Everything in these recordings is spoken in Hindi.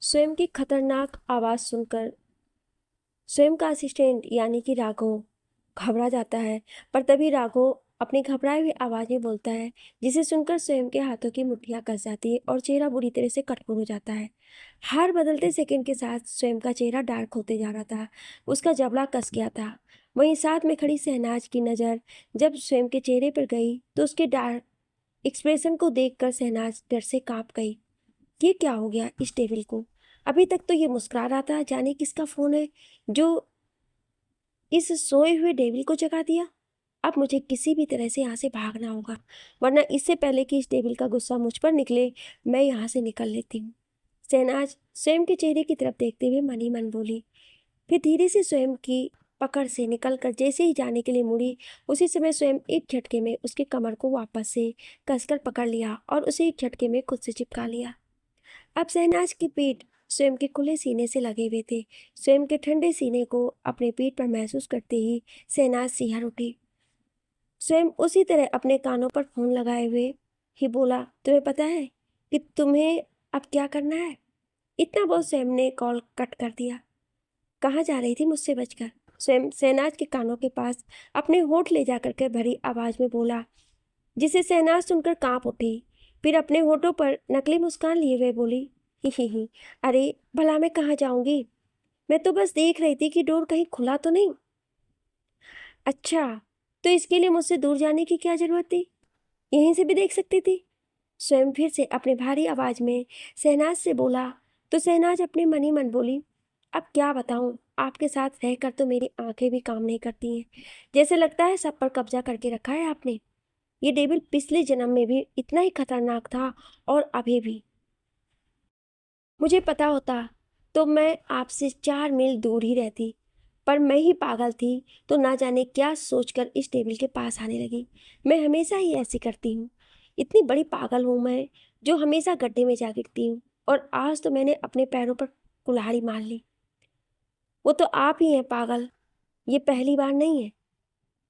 स्वयं की खतरनाक आवाज़ सुनकर स्वयं का असिस्टेंट यानी कि राघव घबरा जाता है। पर तभी राघव अपनी घबराई हुई आवाज़ में बोलता है, जिसे सुनकर स्वयं के हाथों की मुट्ठियां कस जाती है और चेहरा बुरी तरह से कठपुर हो जाता है। हर बदलते सेकंड के साथ स्वयं का चेहरा डार्क होते जा रहा था। उसका जबड़ा कस गया था। वहीं साथ में खड़ी शहनाज की नज़र जब स्वयं के चेहरे पर गई तो उसके डार्क एक्सप्रेशन को देखकर शहनाज डर से कांप गई। ये क्या हो गया इस टेबल को? अभी तक तो ये मुस्कुरा रहा था, जाने किसका फोन है जो इस सोए हुए डेविल को जगा दिया। अब मुझे किसी भी तरह से यहाँ से भागना होगा, वरना इससे पहले कि इस डेविल का गुस्सा मुझ पर निकले मैं यहाँ से निकल लेती हूँ। शहनाज स्वयं के चेहरे की तरफ देखते हुए मन ही मन बोली। फिर धीरे से स्वयं की पकड़ से निकलकर जैसे ही जाने के लिए मुड़ी, उसी समय स्वयं एक झटके में उसके कमर को वापस से कसकर पकड़ लिया और उसे एक झटके में खुद से चिपका लिया। अब शहनाज की पीठ स्वयं के खुले सीने से लगे हुए थे। स्वयं के ठंडे सीने को अपने पीठ पर महसूस करते ही शहनाज सिहर उठी। स्वयं उसी तरह अपने कानों पर फोन लगाए हुए ही बोला, तुम्हें पता है कि तुम्हें अब क्या करना है? इतना बोल स्वयं ने कॉल कट कर दिया। कहाँ जा रही थी मुझसे बचकर? स्वयं शहनाज के कानों के पास अपने होठ ले जाकर के भरी आवाज में बोला, जिसे शहनाज सुनकर कांप उठी। फिर अपने होठों पर नकली मुस्कान लिए हुए बोली, ही अरे भला मैं कहाँ जाऊंगी? मैं तो बस देख रही थी कि डोर कहीं खुला तो नहीं। अच्छा, तो इसके लिए मुझसे दूर जाने की क्या जरूरत थी? यहीं से भी देख सकती थी। स्वयं फिर से अपने भारी आवाज में शहनाज से बोला। तो शहनाज अपने मन ही मन बोली, अब क्या बताऊं, आपके साथ रहकर तो मेरी आंखें भी काम नहीं करती हैं। जैसे लगता है सब पर कब्जा करके रखा है आपने। ये डेविल पिछले जन्म में भी इतना ही खतरनाक था और अभी भी। मुझे पता होता तो मैं आपसे 4 मील दूर ही रहती, पर मैं ही पागल थी तो ना जाने क्या सोचकर इस टेबल के पास आने लगी। मैं हमेशा ही ऐसी करती हूँ। इतनी बड़ी पागल हूँ मैं, जो हमेशा गड्ढे में जा गिरती हूँ। और आज तो मैंने अपने पैरों पर कुल्हाड़ी मार ली। वो तो आप ही हैं पागल, ये पहली बार नहीं है।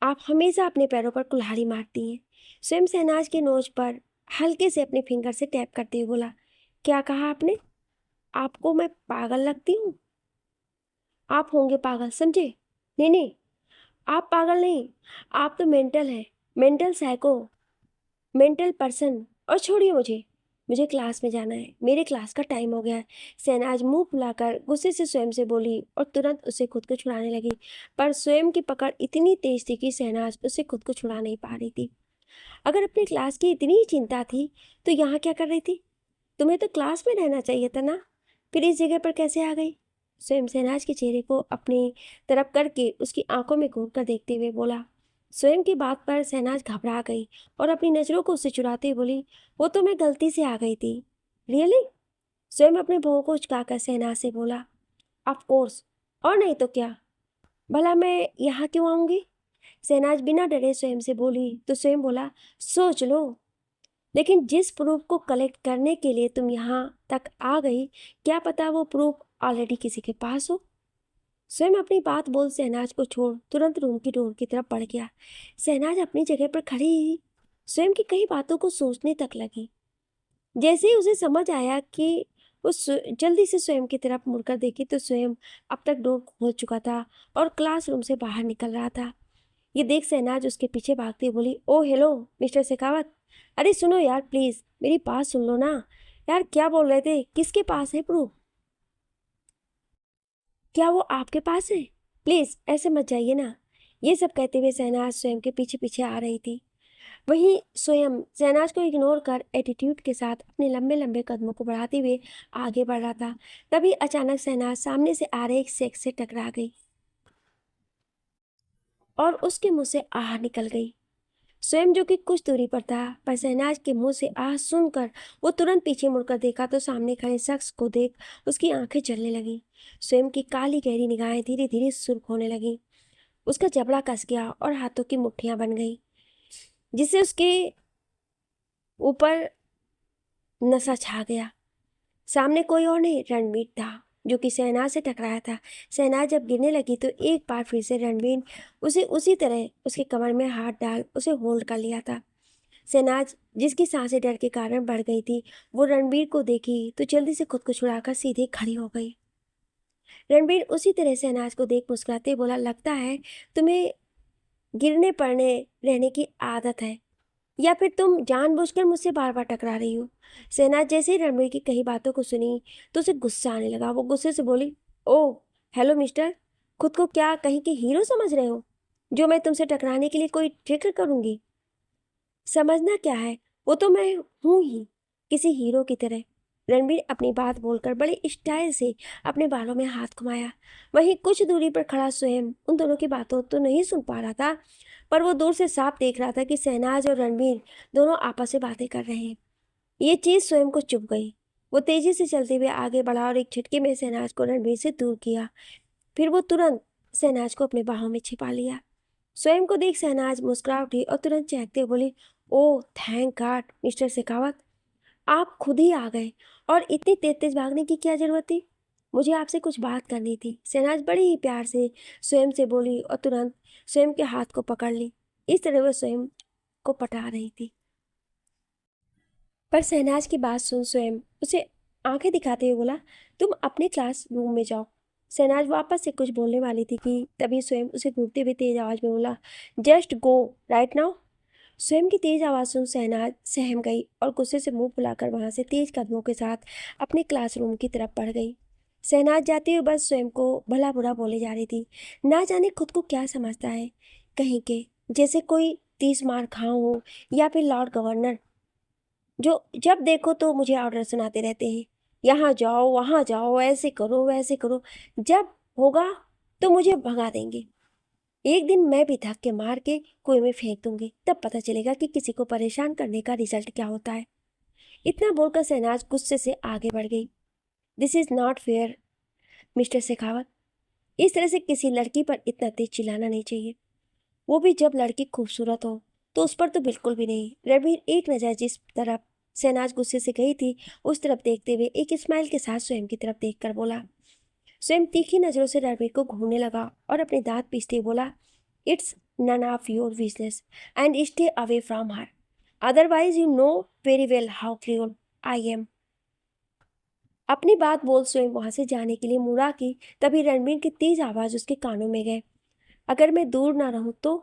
आप हमेशा अपने पैरों पर कुल्हाड़ी मारती हैं। स्वयं शहनाज के नोज पर हल्के से अपने फिंगर से टैप करते हुए बोला, क्या कहा आपने? आपको मैं पागल लगती हूँ? आप होंगे पागल, समझे? नहीं नहीं, आप पागल नहीं, आप तो मेंटल हैं। Mental psycho, mental person. और छोड़िए मुझे, मुझे क्लास में जाना है, मेरे क्लास का टाइम हो गया है। शहनाज मुंह फुलाकर गुस्से से स्वयं से बोली और तुरंत उसे खुद को छुड़ाने लगी। पर स्वयं की पकड़ इतनी तेज थी कि शहनाज उसे खुद को छुड़ा नहीं पा रही थी। अगर अपनी क्लास की इतनी ही चिंता थी तो यहाँ क्या कर रही थी? तुम्हें तो क्लास में रहना चाहिए था ना, फिर इस जगह पर कैसे आ गई? स्वयं शहनाज के चेहरे को अपनी तरफ करके उसकी आंखों में घूर कर देखते हुए बोला। स्वयं की बात पर शहनाज घबरा गई और अपनी नजरों को उससे चुराते हुए बोली, वो तो मैं गलती से आ गई थी। रियली? स्वयं अपने भौं को उचकाकर शहनाज से बोला, ऑफ कोर्स, और नहीं तो क्या। भला मैं यहाँ क्यों आऊंगी? शहनाज बिना डरे स्वयं से बोली। तो स्वयं बोला, सोच लो, लेकिन जिस प्रूफ को कलेक्ट करने के लिए तुम यहाँ तक आ गई, क्या पता वो प्रूफ ऑलरेडी किसी के पास हो। स्वयं अपनी बात बोल शहनाज को छोड़ तुरंत रूम की डोर की तरफ बढ़ गया। शहनाज अपनी जगह पर खड़ी ही स्वयं की कई बातों को सोचने तक लगी। जैसे ही उसे समझ आया कि वो जल्दी से स्वयं की तरफ मुड़कर देखी तो स्वयं अब तक डोर खोल चुका था और क्लासरूम से बाहर निकल रहा था। ये देख शहनाज उसके पीछे भागती बोली, ओ हेलो मिस्टर शेखावत, अरे सुनो यार, प्लीज मेरी बात सुन लो ना। यार क्या बोल रहे थे, किसके पास है प्रूफ? क्या वो आपके पास है? प्लीज ऐसे मत जाइए ना। ये सब कहते हुए शहनाज स्वयं के पीछे पीछे आ रही थी। वहीं स्वयं शहनाज को इग्नोर कर एटीट्यूड के साथ अपने लंबे लंबे कदमों को बढ़ाते हुए आगे बढ़ रहा था। तभी अचानक शहनाज सामने से आ रहे एक शख्स से टकरा गई और उसके मुंह से आह निकल गई। स्वयं जो कि कुछ दूरी पर था, पर शहनाज के मुंह से आह सुनकर वो तुरंत पीछे मुड़कर देखा तो सामने खड़े शख्स को देख उसकी आंखें जलने लगी। स्वयं की काली गहरी निगाहें धीरे धीरे सुर्ख होने लगी। उसका जबड़ा कस गया और हाथों की मुट्ठियां बन गई, जिससे उसके ऊपर नशा छा गया। सामने कोई और नहीं, रणवीर था, जो कि शहनाज से टकराया था। शहनाज जब गिरने लगी तो एक बार फिर से रणवीर उसे उसी तरह उसके कमर में हाथ डाल उसे होल्ड कर लिया था। शहनाज, जिसकी सांसें डर के कारण बढ़ गई थी, वो रणबीर को देखी तो जल्दी से खुद को छुड़ाकर सीधे खड़ी हो गई। रणबीर उसी तरह शहनाज को देख मुस्कुराते बोला, लगता है तुम्हें गिरने पड़ने रहने की आदत है, या फिर तुम जानबूझकर मुझसे बार बार टकरा रही हो। शहनाज जैसे ही रणबीर की कई बातों को सुनी तो उसे गुस्सा आने लगा। वो गुस्से से बोली, ओह हेलो मिस्टर, खुद को क्या कहीं के हीरो समझ रहे हो जो मैं तुमसे टकराने के लिए कोई ट्रिक करूंगी? समझना क्या है, वो तो मैं हूं ही, किसी हीरो की तरह। रणबीर अपनी बात बोलकर बड़े स्टाइल से अपने बालों में हाथ घुमाया। वहीं कुछ दूरी पर खड़ा स्वयं उन दोनों की बातों तो नहीं सुन पा रहा था, पर वो दूर से साफ देख रहा था कि शहनाज और रणबीर दोनों आपस में बातें कर रहे हैं। ये चीज स्वयं को चुभ गई। वो तेजी से चलते हुए आगे बढ़ा और एक झटके में शहनाज को रणबीर से दूर किया। फिर वो तुरंत शहनाज को अपने बाहों में छिपा लिया। स्वयं को देख शहनाज मुस्कुरा उठी और तुरंत चहकते हुए बोली, oh thank God mister Shekhawat, आप खुद ही आ गए। और इतनी तेज तेज भागने की क्या जरूरत थी? मुझे आपसे कुछ बात करनी थी। शहनाज बड़े ही प्यार से स्वयं से बोली और तुरंत स्वयं के हाथ को पकड़ ली। इस तरह वह स्वयं को पटा रही थी। पर शहनाज की बात सुन स्वयं उसे आंखें दिखाते हुए बोला, तुम अपने क्लास रूम में जाओ। शहनाज वापस से कुछ बोलने वाली थी कि तभी स्वयं उसे घूरते हुए तेज आवाज में बोला, जस्ट गो राइट नाउ। स्वयं की तेज आवाज़ सुन शहनाज सहम गई और गुस्से से मुंह फुलाकर वहां से तेज कदमों के साथ अपने क्लासरूम की तरफ बढ़ गई। शहनाज जाते हुए बस स्वयं को भला बुरा बोले जा रही थी। ना जाने खुद को क्या समझता है, कहीं के जैसे कोई 30 मार खाओ हो, या फिर लॉर्ड गवर्नर जो जब देखो तो मुझे ऑर्डर सुनाते रहते हैं, यहाँ जाओ वहाँ जाओ, ऐसे करो वैसे करो, जब होगा तो मुझे भगा देंगे। एक दिन मैं भी धक्के मार के कुएं में फेंक दूंगी, तब पता चलेगा कि किसी को परेशान करने का रिजल्ट क्या होता है। इतना बोलकर शहनाज गुस्से से आगे बढ़ गई। This is not fair mister Shekhawat, इस तरह से किसी लड़की पर इतना तेज चिल्लाना नहीं चाहिए, वो भी जब लड़की खूबसूरत हो। तो उस पर तो बिल्कुल भी नहीं। रणबीर एक नज़र जिस तरफ शहनाज गुस्से से गई थी उस तरफ देखते हुए एक स्माइल के साथ स्वयं की तरफ देखकर बोला। स्वयं तीखी नजरों से रणबीर को घूरने लगा और अपने दांत पीसते हुए बोला, it's none of your business and stay away from her, otherwise you know very well how cruel I am. अपनी बात बोल स्वयं वहां से जाने के लिए मुड़ा कि तभी रणबीर की तेज आवाज उसके कानों में गए, अगर मैं दूर ना रहूं तो।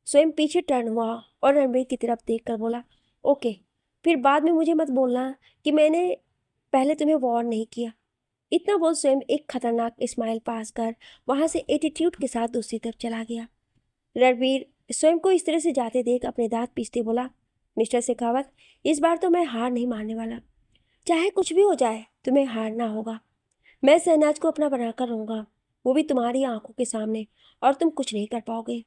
स्वयं पीछे टर्न हुआ और रणबीर की तरफ देखकर बोला, ओके, फिर बाद में मुझे मत बोलना कि मैंने पहले तुम्हें वार्न नहीं किया। इतना बोल स्वयं एक खतरनाक स्माइल पास कर वहां से एटीट्यूड के साथ दूसरी तरफ चला गया। रणबीर स्वयं को इस तरह से जाते देख अपने दांत पीसते बोला, मिस्टर शेखावत, इस बार तो मैं हार नहीं मानने वाला। चाहे कुछ भी हो जाए तुम्हें हारना होगा। मैं शहनाज को अपना बनाकर रहूंगा, वो भी तुम्हारी आंखों के सामने, और तुम कुछ नहीं कर पाओगे।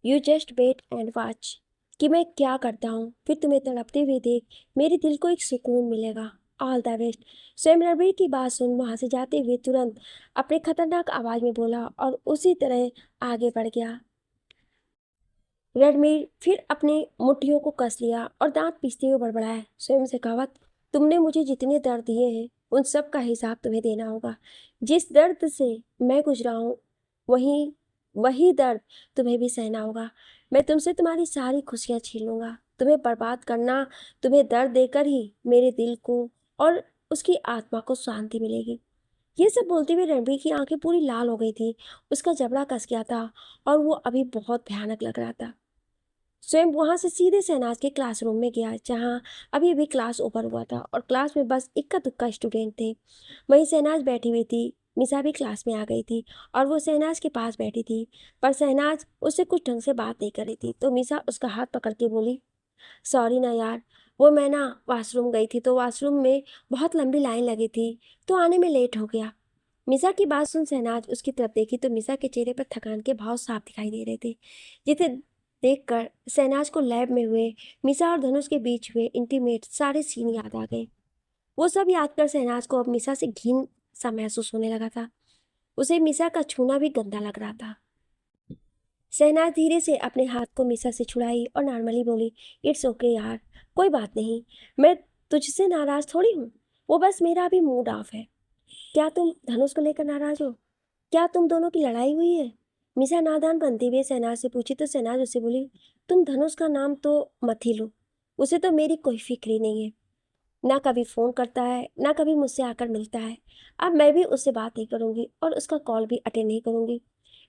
You just wait and watch कि मैं क्या करता हूँ, फिर तुम्हें तड़पते हुए देख मेरे दिल को एक सुकून मिलेगा। All the best. स्वयं रणबीर की बात सुन वहां से जाते हुए तुरंत अपने खतरनाक आवाज में बोला और उसी तरह आगे बढ़ गया। रणबीर फिर अपनी मुट्ठियों को कस लिया और दांत पीसते हुए बड़बड़ाया, स्वयं शेखावत, तुमने मुझे जितने दर्द दिए हैं उन सब का हिसाब तुम्हें देना होगा। जिस दर्द से मैं गुजरा हूँ वही वही दर्द तुम्हें भी सहना होगा। मैं तुमसे तुम्हारी सारी खुशियाँ छीन लूंगा। तुम्हें बर्बाद करना, तुम्हें दर्द देकर ही मेरे दिल को और उसकी आत्मा को शांति मिलेगी। ये सब बोलते हुए रणबीर की आंखें पूरी लाल हो गई थी। उसका जबड़ा कस गया था और वो अभी बहुत भयानक लग रहा था। स्वयं वहां से सीधे शहनाज के क्लासरूम में गया जहां अभी अभी क्लास ओवर हुआ था और क्लास में बस इक्का दुक्का स्टूडेंट थे। वहीं शहनाज बैठी हुई थी। मिसा भी क्लास में आ गई थी और वो शहनाज के पास बैठी थी, पर शहनाज उससे कुछ ढंग से बात नहीं कर रही थी। तो मिसा उसका हाथ पकड़ के बोली, सॉरी ना यार, वो मैं ना वॉशरूम गई थी तो वॉशरूम में बहुत लंबी लाइन लगी थी तो आने में लेट हो गया। मिसा की बात सुन शहनाज उसकी तरफ देखी तो मिसा के चेहरे पर थकान के भाव साफ दिखाई दे रहे थे, जिसे देखकर शहनाज को लैब में हुए मिसा और धनुष के बीच हुए इंटीमेट सारे सीन याद आ गए। वो सब याद कर शहनाज को अब मिसा से घिन सा महसूस होने लगा था। उसे मिसा का छूना भी गंदा लग रहा था। शहनाज धीरे से अपने हाथ को मिसा से छुड़ाई और नॉर्मली बोली, इट्स ओके यार, कोई बात नहीं, मैं तुझसे नाराज थोड़ी हूँ, वो बस मेरा अभी मूड ऑफ है। क्या तुम धनुष को लेकर नाराज हो? क्या तुम दोनों की लड़ाई हुई है? मिसा नादान बनते हुए शहनाज से पूछी तो शहनाज उससे बोली, तुम धनुष का नाम तो मत ही लो, उसे तो मेरी कोई फिक्र ही नहीं है। ना कभी फ़ोन करता है, ना कभी मुझसे आकर मिलता है। अब मैं भी उससे बात नहीं करूँगी और उसका कॉल भी अटेंड नहीं करूँगी।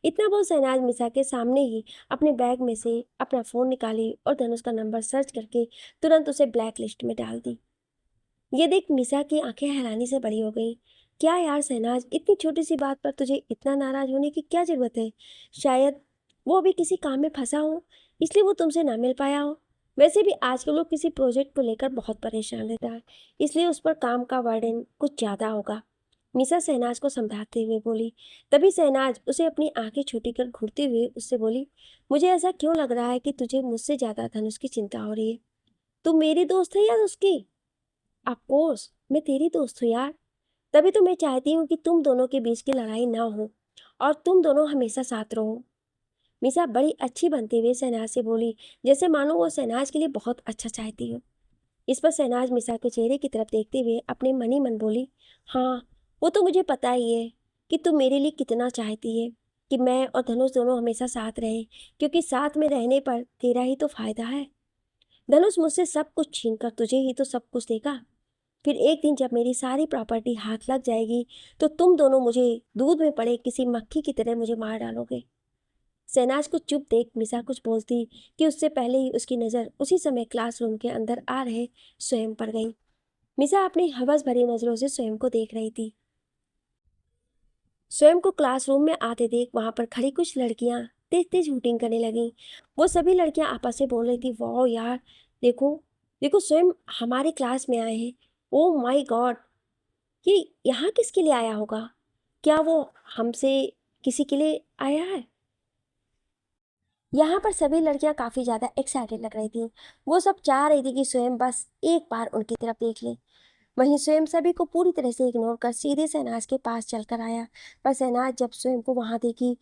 इतना बोल शहनाज मिसा के सामने ही अपने बैग में से अपना फ़ोन निकाली और धनुष का नंबर सर्च करके तुरंत उसे ब्लैक लिस्ट में डाल दी। ये देख मिसा की आंखें हैरानी से बड़ी हो गई। क्या यार शहनाज, इतनी छोटी सी बात पर तुझे इतना नाराज होने की क्या जरूरत है? शायद वो अभी किसी काम में फंसा हो, इसलिए वो तुमसे ना मिल पाया हो। वैसे भी आजकल वो किसी प्रोजेक्ट को लेकर बहुत परेशान रहता है, इसलिए उस पर काम का बर्डन कुछ ज़्यादा होगा। मिसा शहनाज को समझाते हुए बोली। तभी शहनाज उसे अपनी आंखें छोटी कर घूरते हुए उससे बोली, मुझे ऐसा क्यों लग रहा है कि तुझे मुझसे ज़्यादा धनुष की चिंता हो रही है? तू मेरी दोस्त है या उसकी? ऑफकोर्स मैं तेरी दोस्त हूँ यार। तभी तो मैं चाहती हूँ कि तुम दोनों के बीच की लड़ाई ना हो और तुम दोनों हमेशा साथ रहो। मिसा बड़ी अच्छी बनते हुए शहनाज से बोली, जैसे मानो वो शहनाज के लिए बहुत अच्छा चाहती हो। इस पर शहनाज मिसा के चेहरे की तरफ देखते हुए अपने मन ही मन बोली, हाँ वो तो मुझे पता ही है कि तुम मेरे लिए कितना चाहती है कि मैं और धनुष दोनों हमेशा साथ रहें, क्योंकि साथ में रहने पर तेरा ही तो फायदा है। धनुष मुझसे सब कुछ छीन कर तुझे ही तो सब कुछ देगा। फिर एक दिन जब मेरी सारी प्रॉपर्टी हाथ लग जाएगी तो तुम दोनों मुझे दूध में पड़े किसी मक्खी की तरह मुझे मार डालोगे। शहनाज को चुप देख मिसा कुछ बोलती कि उससे पहले ही उसकी नज़र उसी समय क्लासरूम के अंदर आ रहे स्वयं पर गई। मिसा अपनी हवस भरी नजरों से स्वयं को देख रही थी। स्वयं को क्लासरूम में आते देख वहां पर खड़ी कुछ लड़कियां तेज तेज हूटिंग करने लगी। वो सभी लड़कियां आपस में बोल रही थी, वाह यार, देखो देखो स्वयं हमारे क्लास में आए हैं। ओ माय गॉड, ये यहाँ किसके लिए आया होगा? क्या वो हमसे किसी के लिए आया है? यहाँ पर सभी लड़कियां काफी ज्यादा एक्साइटेड लग रही थी। वो सब चाह रही थी कि स्वयं बस एक बार उनकी तरफ देख ले। वहीं स्वयं सभी को पूरी तरह से इग्नोर कर सीधे शहनाज के पास चलकर आया। पर शहनाज जब स्वयं को वहां देखी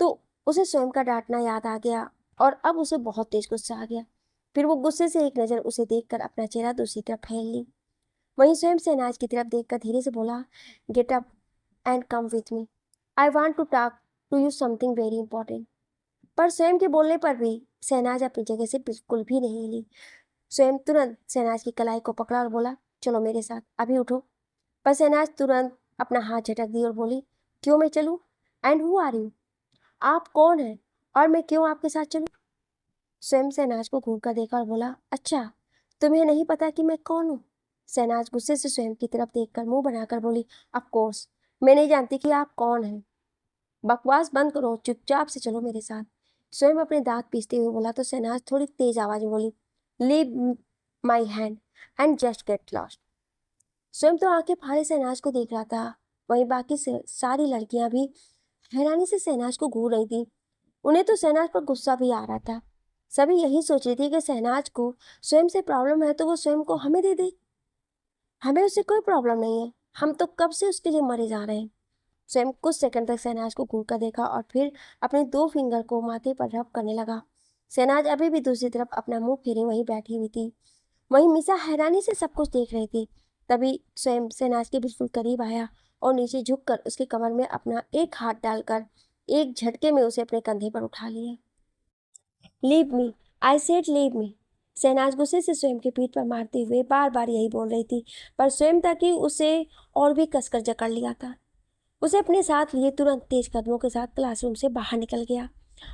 तो उसे स्वयं का डांटना याद आ गया और अब उसे बहुत तेज गुस्सा आ गया। फिर वो गुस्से से एक नजर उसे देखकर अपना चेहरा दूसरी तरफ फेर ली। वहीं स्वयं शहनाज की तरफ देखकर धीरे से बोला, get up and come with me, I want to talk to you something very important. पर स्वयं के बोलने पर भी शहनाज अपनी जगह से बिल्कुल भी नहीं हिली। स्वयं तुरंत शहनाज की कलाई को पकड़ा और बोला, चलो मेरे साथ, अभी उठो। पर शहनाज तुरंत अपना हाथ झटक दी और बोली, क्यों मैं चलूं? And who are you? आप कौन हैं और मैं क्यों आपके साथ चलूं? स्वयं शहनाज को घूर कर देखा और बोला, अच्छा तुम्हें नहीं पता कि मैं कौन हूँ? शहनाज गुस्से से स्वयं की तरफ देखकर मुंह बनाकर बोली, ऑफ कोर्स मैं नहीं जानती कि आप कौन हैं। बकवास बंद करो, चुपचाप से चलो मेरे साथ। स्वयं अपने दांत पीसते हुए बोला तो शहनाज थोड़ी तेज आवाज में बोली, leave my hand and just get lost. स्वयं तो आंखें फाड़े शहनाज को देख रहा था। वहीं बाकी सारी लड़कियां भी हैरानी से शहनाज को घूर रही थी। उन्हें तो शहनाज पर गुस्सा भी आ रहा था। सभी यही सोच रही थी कि शहनाज को स्वयं से प्रॉब्लम है तो वो स्वयं को हमें दे दे, हमें उससे कोई प्रॉब्लम नहीं है, हम तो कब से उसके लिए मरे जा रहे हैं। स्वयं कुछ सेकंड तक शहनाज को घूर कर देखा और फिर अपने दो फिंगर को माथे पर रब करने लगा। शहनाज अभी भी दूसरी तरफ अपना मुंह फेरे वहीं बैठी हुई थी। वहीं मिसा हैरानी से सब कुछ देख रही थी। तभी स्वयं शहनाज के बिल्कुल करीब आया और नीचे झुककर उसके कमर में अपना एक हाथ डालकर एक झटके में उसे अपने कंधे पर उठा लिया। Leave me, I said leave me. Shahnaz गुस्से से स्वयं की पीठ पर मारते हुए बार बार यही बोल रही थी, पर स्वयं ताकि उसे और भी कसकर जकड़ लिया था। उसे अपने साथ लिए तुरंत तेज कदमों के साथ क्लासरूम से बाहर निकल गया।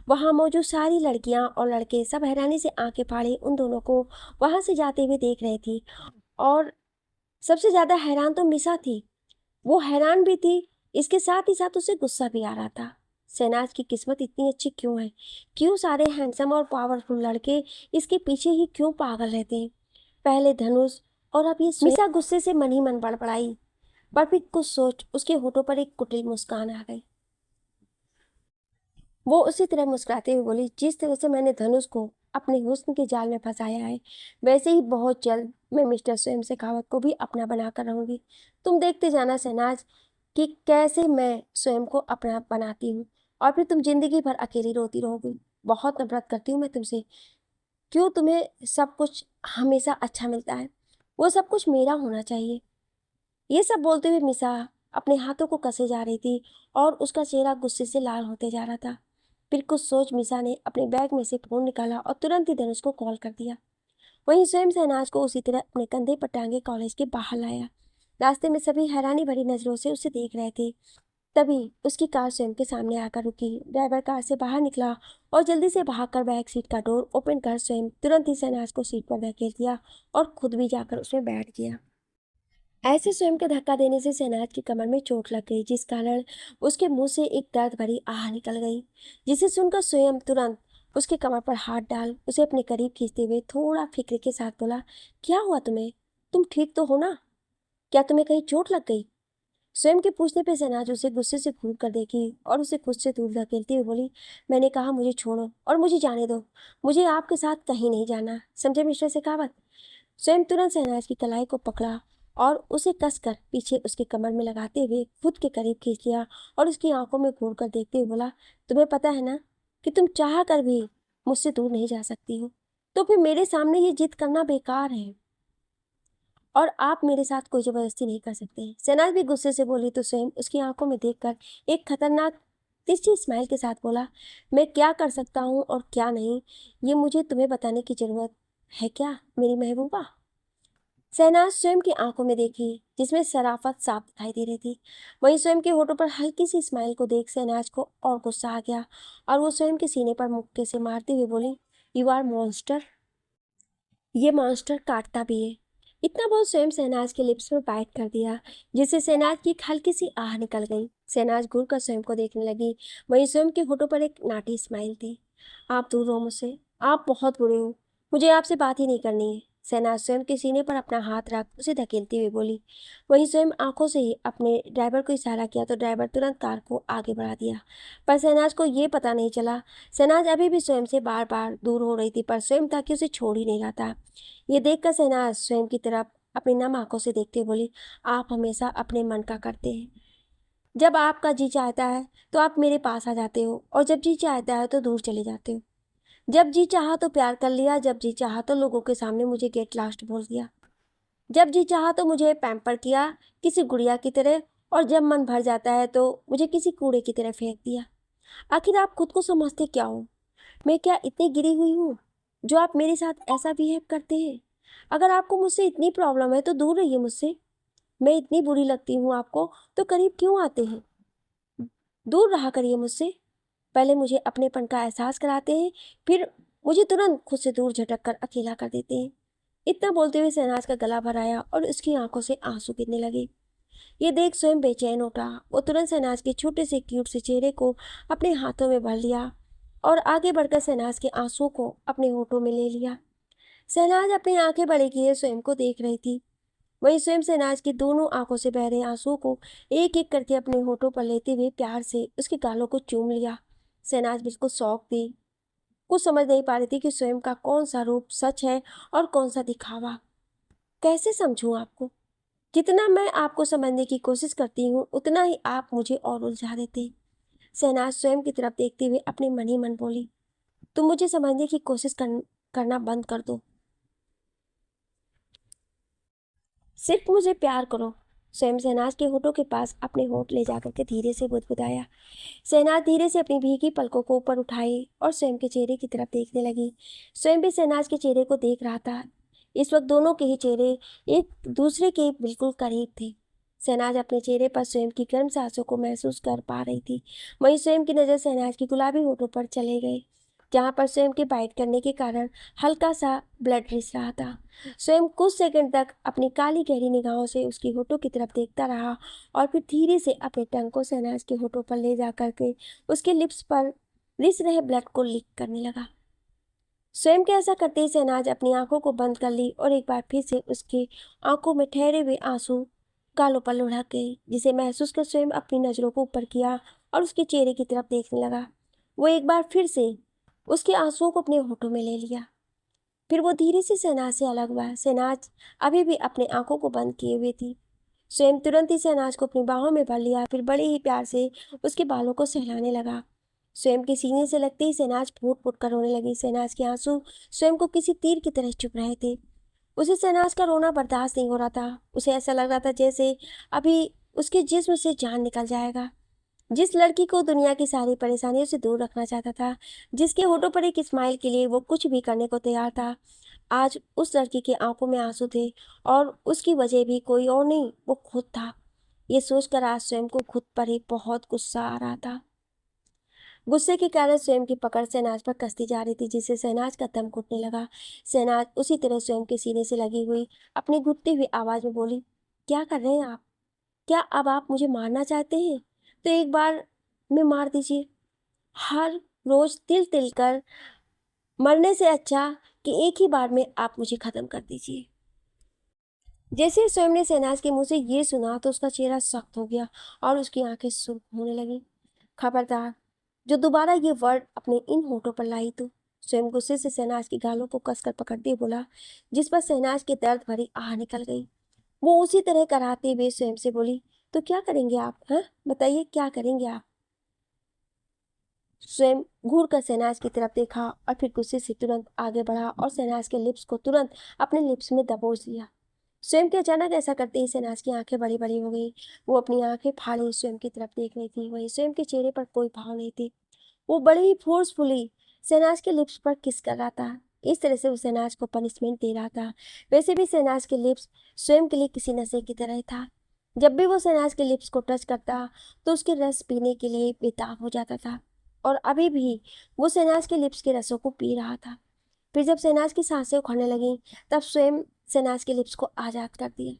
वहां मौजूद सारी लड़कियां और लड़के सब हैरानी से आंखें फाड़े उन दोनों को वहां से जाते हुए देख रहे थी। और सबसे ज्यादा हैरान तो मिसा थी। वो हैरान भी थी, इसके साथ ही साथ उसे गुस्सा भी आ रहा था। शहनाज की किस्मत इतनी अच्छी क्यों है? क्यों सारे हैंडसम और पावरफुल लड़के इसके पीछे ही क्यों पागल रहते हैं? पहले धनुष और अब ये मिसा गुस्से से मन ही मन बड़बड़ाई। पर फिर कुछ सोच उसके होठों पर एक कुटिल मुस्कान आ गई। वो उसी तरह मुस्कुराते हुए बोली, जिस तरह से मैंने धनुष को अपने हुस्न के जाल में फंसाया है, वैसे ही बहुत जल्द मैं मिस्टर स्वयं शेखावत को भी अपना बनाकर रहूंगी। तुम देखते जाना शहनाज कि कैसे मैं स्वयं को अपना बनाती हूँ और फिर तुम जिंदगी भर अकेली रोती रहोगी। बहुत नफरत करती हूँ मैं तुमसे। क्यों तुम्हें सब कुछ हमेशा अच्छा मिलता है? वो सब कुछ मेरा होना चाहिए। ये सब बोलते हुए मिसा अपने हाथों को कसे जा रही थी और उसका चेहरा गुस्से से लाल होते जा रहा था। फिर कुछ सोच मिसा ने अपने बैग में से फोन निकाला और तुरंत ही धनुष को कॉल कर दिया। वहीं स्वयं शहनाज को उसी तरह अपने कंधे पर टांगे कॉलेज के बाहर लाया। रास्ते में सभी हैरानी भरी नजरों से उसे देख रहे थे। तभी उसकी कार स्वयं के सामने आकर रुकी। ड्राइवर कार से बाहर निकला और जल्दी से भागकर बैक सीट का डोर ओपन कर स्वयं तुरंत ही शहनाज को सीट पर धकेल दिया और खुद भी जाकर उसमें बैठ गया। ऐसे स्वयं के धक्का देने से शहनाज की कमर में चोट लग गई, जिस कारण उसके मुंह से एक दर्द भरी आह निकल गई, जिसे सुनकर स्वयं तुरंत उसके कमर पर हाथ डाल उसे अपने करीब खींचते हुए थोड़ा फिक्र के साथ बोला, क्या हुआ तुम्हें? तुम ठीक तो हो ना? क्या तुम्हें कहीं चोट लग गई? स्वयं के पूछने पर शहनाज उसे गुस्से से घूर कर देखी और उसे खुद से दूर धकेलती हुई बोली, मैंने कहा मुझे छोड़ो और मुझे जाने दो। मुझे आपके साथ कहीं नहीं जाना, समझे मिस्टर शेखावत? स्वयं तुरंत शहनाज की कलाई को पकड़ा और उसे कसकर पीछे उसके कमर में लगाते हुए खुद के करीब खींच लिया और उसकी आंखों में घूर कर देखते हुए बोला, तुम्हें पता है ना कि तुम चाह कर भी मुझसे दूर नहीं जा सकती हो, तो फिर मेरे सामने ये जिद करना बेकार है और आप मेरे साथ कोई जबरदस्ती नहीं कर सकते। शहनाज भी गुस्से से बोली तो स्वयं उसकी आंखों में देखकर एक खतरनाक तिरछी स्माइल के साथ बोला, मैं क्या कर सकता हूँ और क्या नहीं, ये मुझे तुम्हें बताने की जरूरत है क्या मेरी महबूबा? शहनाज स्वयं की आंखों में देखी, जिसमें शराफत साफ दिखाई दे रही थी। वहीं स्वयं के होठों पर हल्की सी स्माइल को देख शहनाज को और गुस्सा आ गया और वो स्वयं के सीने पर मुक्के से मारते हुए बोली, यू आर मॉन्स्टर। ये मॉन्स्टर काटता भी है। इतना बहुत स्वयं शहनाज के लिप्स पर बाइट कर दिया, जिससे शहनाज की एक हल्की सी आह निकल गई। शहनाज घूर कर स्वयं को देखने लगी। वहीं स्वयं के होठों पर एक नाटी स्माइल थी। आप दूर हो मुझसे, आप बहुत बुरे हो, मुझे आपसे बात ही नहीं करनी है। शहनाज स्वयं के सीने पर अपना हाथ रख उसे धकेलती हुई बोली। वहीं स्वयं आंखों से ही अपने ड्राइवर को इशारा किया तो ड्राइवर तुरंत कार को आगे बढ़ा दिया, पर शहनाज को ये पता नहीं चला शहनाज अभी भी स्वयं से बार बार दूर हो रही थी, पर स्वयं ताकि उसे छोड़ ही नहीं रहा था। ये देखकर शहनाज स्वयं की तरफ अपनी नम आंखों से देखते बोली, आप हमेशा अपने मन का करते हैं। जब आपका जी चाहता है तो आप मेरे पास आ जाते हो और जब जी चाहता है तो दूर चले जाते हो। जब जी चाहा तो प्यार कर लिया, जब जी चाहा तो लोगों के सामने मुझे गेट लास्ट बोल दिया, जब जी चाहा तो मुझे पैम्पर किया किसी गुड़िया की तरह, और जब मन भर जाता है तो मुझे किसी कूड़े की तरह फेंक दिया। आखिर आप खुद को समझते क्या हो? मैं क्या इतनी गिरी हुई हूँ जो आप मेरे साथ ऐसा बिहेव करते हैं? अगर आपको मुझसे इतनी प्रॉब्लम है तो दूर रहिए मुझसे। मैं इतनी बुरी लगती हूँ आपको तो करीब क्यों आते हैं? दूर रहा करिए मुझसे। पहले मुझे अपनेपन का एहसास कराते हैं, फिर मुझे तुरंत खुद से दूर झटक कर अकेला कर देते हैं। इतना बोलते हुए शहनाज का गला भर आया और उसकी आंखों से आंसू गिरने लगे। ये देख स्वयं बेचैन उठा। वो तुरंत शहनाज के छोटे से क्यूट से चेहरे को अपने हाथों में भर लिया और आगे बढ़कर शहनाज के आंसुओं को अपने होठों में ले लिया। शहनाज अपनी आंखें बड़ी किए स्वयं को देख रही थी। वहीं स्वयं शहनाज की दोनों आंखों से बह रहे आंसुओं को एक एक करके अपने होठों पर लेते हुए प्यार से उसके गालों को चूम लिया। शहनाज बिल्कुल शौक थी, कुछ समझ नहीं पा रही थी कि स्वयं का कौन सा रूप सच है और कौन सा दिखावा। कैसे समझूं आपको? जितना मैं आपको समझने की कोशिश करती हूँ उतना ही आप मुझे और उलझा देते। शहनाज स्वयं की तरफ देखते हुए अपने मन ही मन बोली, तुम मुझे समझने की कोशिश करना बंद कर दो, सिर्फ मुझे प्यार करो। स्वयं शहनाज के होठों के पास अपने होठ ले जाकर के धीरे से बुदबुदाया। शहनाज धीरे से अपनी भीगी पलकों को ऊपर उठाई और स्वयं के चेहरे की तरफ देखने लगी। स्वयं भी शहनाज के चेहरे को देख रहा था। इस वक्त दोनों के ही चेहरे एक दूसरे के बिल्कुल करीब थे। शहनाज अपने चेहरे पर स्वयं की गर्म सांसों को महसूस कर पा रही थी। वहीं स्वयं की नज़र शहनाज की गुलाबी होठों पर चले गए, जहाँ पर स्वयं के बाइट करने के कारण हल्का सा ब्लड रिस रहा था। स्वयं कुछ सेकंड तक अपनी काली गहरी निगाहों से उसकी होठों की तरफ देखता रहा और फिर धीरे से अपने टंग को शहनाज के होठों पर ले जा करके उसके लिप्स पर रिस रहे ब्लड को लिक करने लगा। स्वयं के ऐसा करते ही शहनाज अपनी आंखों को बंद कर ली और एक बार फिर से उसकी आंखों में ठहरे हुए आंसू गालों पर लुढ़क गए, जिसे महसूस कर स्वयं अपनी नज़रों को ऊपर किया और उसके चेहरे की तरफ देखने लगा। वो एक बार फिर से उसके आंसुओं को अपने होठों में ले लिया। फिर वो धीरे से शहनाज से अलग हुआ। शहनाज अभी भी अपने आंखों को बंद किए हुए थी। स्वयं तुरंत ही शहनाज को अपनी बाहों में भर लिया, फिर बड़े ही प्यार से उसके बालों को सहलाने लगा। स्वयं के सीने से लगते ही शहनाज फूट फूट कर रोने लगी। शहनाज के आंसू स्वयं को किसी तीर की तरह चुभ रहे थे। उसे शहनाज का रोना बर्दाश्त नहीं हो रहा था। उसे ऐसा लग रहा था जैसे अभी उसके जिस्म से जान निकल जाएगा। जिस लड़की को दुनिया की सारी परेशानियों से दूर रखना चाहता था, जिसके होठों पर एक स्माइल के लिए वो कुछ भी करने को तैयार था, आज उस लड़की की आंखों में आंसू थे और उसकी वजह भी कोई और नहीं, वो खुद था। ये सोचकर आज स्वयं को खुद पर ही बहुत गुस्सा आ रहा था। गुस्से के कारण स्वयं की पकड़ शहनाज पर कसती जा रही थी, जिससे शहनाज का दम घुटने लगा। शहनाज उसी तरह स्वयं के सीने से लगी हुई अपनी घुटती हुई आवाज में बोली, क्या कर रहे हैं आप? क्या अब आप मुझे मारना चाहते हैं? तो एक बार में मार दीजिए। हर रोज तिल तिल कर मरने से अच्छा कि एक ही बार में आप मुझे खत्म कर दीजिए। जैसे ही स्वयं ने शहनाज के मुंह से ये सुना तो उसका चेहरा सख्त हो गया और उसकी आंखें सुर्ख होने लगी। खबरदार, जो दोबारा ये वर्ड अपने इन होठों पर लाई तो। स्वयं गुस्से से शहनाज की गालों को कसकर पकड़ते बोला, जिस पर शहनाज की दर्द भरी आह निकल गई। वो उसी तरह कराते हुए स्वयं से बोली, तो क्या करेंगे आप? हाँ, बताइए क्या करेंगे आप? स्वयं घूर कर शहनाज की तरफ देखा और फिर गुस्से से तुरंत आगे बढ़ा और शहनाज के लिप्स को तुरंत अपने लिप्स में दबोच लिया। स्वयं के अचानक ऐसा करते ही शहनाज की आंखें बड़ी बड़ी हो गई। वो अपनी आंखें फाड़े स्वयं की तरफ देख रही थी, वहीं स्वयं के चेहरे पर कोई भाव नहीं थी। वो बड़े ही फोर्सफुली शहनाज के लिप्स पर किस कर रहा था। इस तरह से वो शहनाज को पनिशमेंट दे रहा था। वैसे भी शहनाज के लिप्स स्वयं के लिए किसी नशे की तरह था। जब भी वो शहनाज के लिप्स को टच करता तो उसके रस पीने के लिए बेताब हो जाता था, और अभी भी वो शहनाज के लिप्स के रसों को पी रहा था। फिर जब शहनाज की सांसें उखड़ने लगी तब स्वयं शहनाज के लिप्स को आज़ाद कर दिया।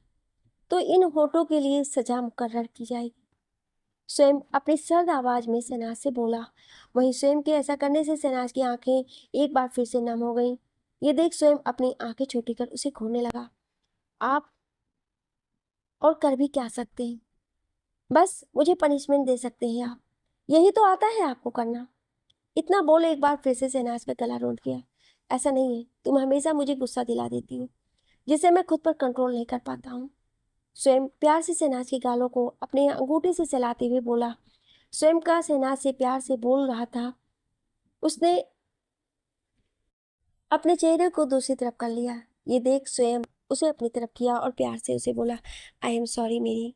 तो इन होठों के लिए सजा मुकर्रर की जाएगी, स्वयं अपनी सर्द आवाज में शहनाज से बोला। वहीं स्वयं के ऐसा करने से शहनाज की आंखें एक बार फिर से नम हो गईं। ये देख स्वयं अपनी आंखें छोटी कर उसे घूरने लगा। आप और कर भी क्या सकते हैं? बस मुझे पनिशमेंट दे सकते हैं आप। यही तो आता है आपको करना। इतना बोल एक बार फिर से शहनाज का गला रोक गया। ऐसा नहीं है, तुम हमेशा मुझे गुस्सा दिला देती हो, जिससे मैं खुद पर कंट्रोल नहीं कर पाता हूँ। स्वयं प्यार से शहनाज के गालों को अपने अंगूठे से चलाते हुए बोला। स्वयं का शहनाज से प्यार से बोल रहा था। उसने अपने चेहरे को दूसरी तरफ कर लिया। ये देख स्वयं उसे अपनी तरफ किया और प्यार से उसे बोला, आई एम सॉरी मेरी।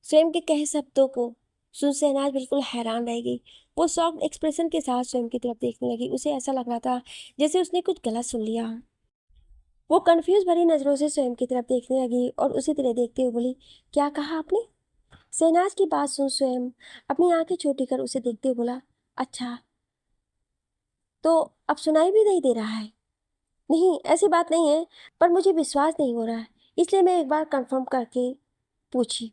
स्वयं के कहे शब्दों को सुन शहनाज बिल्कुल हैरान रह गई। वो शॉक्ड एक्सप्रेशन के साथ स्वयं की तरफ देखने लगी। उसे ऐसा लग रहा था जैसे उसने कुछ गलत सुन लिया। वो कंफ्यूज भरी नजरों से स्वयं की तरफ देखने लगी और उसी तरह देखते हुए बोली, क्या कहा आपने? शहनाज की बात सुन स्वयं अपनी आंखें छोटी कर उसे देखते हुए बोला, अच्छा तो अब सुनाई भी नहीं दे रहा है? नहीं, ऐसी बात नहीं है, पर मुझे विश्वास नहीं हो रहा है, इसलिए मैं एक बार कंफर्म करके पूछी।